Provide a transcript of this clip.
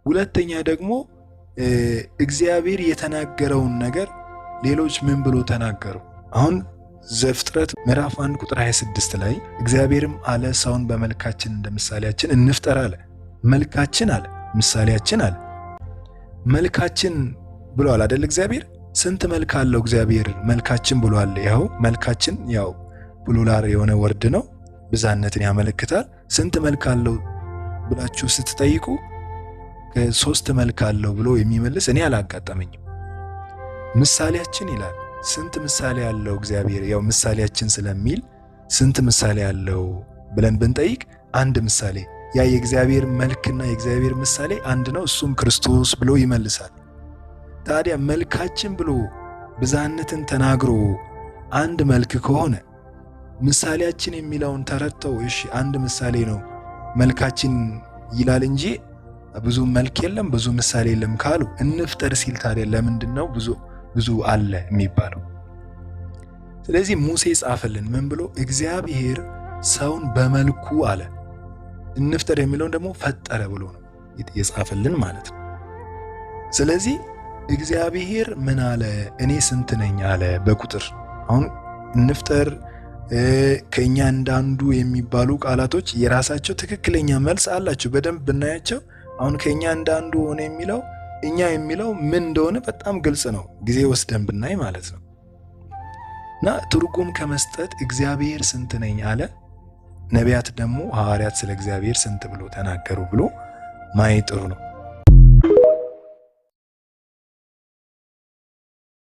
ሁለተኛ ደግሞ እግዚአብሔር የተናገረውን ነገር ሌሎች ምን ብሎ ተናገሩ? አሁን ዘፍጥረት ምዕራፍ 1 ቁጥር 26 ላይ እግዚአብሔርም አለ ሰውን በመልካችን እንደ ምሳሌያችን እንፍጠር አለ። መልካችን አለ፣ ምሳሌያችን አለ። መልካችን ብሏል አይደል? እግዚአብሔር ስንት መልክ አለው እግዚአብሔር? መልካችን ብሏል። ያው መልካችን ያው ፕሉራል የሆነ ወርድ ነው፣ ብዛነትን ያመለክታል። ስንት መልክ አለው ብላችሁ ስትጠይቁ ከ3 መልክ አለው ብሎ የሚመልስ እኔ አላጋጠመኝም። ምሳሌያችን ይላል። ስንት ምሳሌ ያለው እግዚአብሔር? ያው ምሳሌያችን ስለሚል ስንት ምሳሌ ያለው ብለን ብንጠይቅ አንድ ምሳሌ፣ ያ የእግዚአብሔር መልክና የእግዚአብሔር ምሳሌ አንድ ነው፣ እሱም ክርስቶስ ብሎ ይመልሳል። ታዲያ መልካችን ብሎ ብዛነትን ተናግሮ አንድ መልክ ከሆነ ምሳሌያችን የሚለውን ተረድተው እሺ አንድ ምሳሌ ነው መልካችን ይላል እንጂ ብዙ መልክ የለም ብዙ ምሳሌ የለም ካሉ እንፍጠር ሲል ታዲያ ለምንድነው ብዙ አለ የሚባለው? ስለዚህ ሙሴ ጻፈልን ምን ብሎ? እግዚአብሔር ሰውን በመልኩ አለ። እንፍጠር የሚለውን ደግሞ ፈጠረ ብሎ ነው የጻፈልን ማለት ነው። ስለዚህ እግዚአብሔር ምን አለ? እኔ ስንት ነኝ አለ በቁጥር። አሁን እንፍጠር ከኛ እንዳንዱ የሚባሉ ቃላቶች የራሳቸው ትክክለኛ መልስ አላቸው። በደንብ ብናያቸው አሁን ከኛ እንዳንዱ ሆነ የሚለው እኛ የሚለው ምን እንደሆነ በጣም ግልጽ ነው፣ ጊዜ ወስደን ብናይ ማለት ነው። እና ትርጉም ከመስጠት እግዚአብሔር ስንት ነኝ አለ፣ ነቢያት ደግሞ ሐዋርያት ስለ እግዚአብሔር ስንት ብሎ ተናገሩ ብሎ ማየት ጥሩ ነው።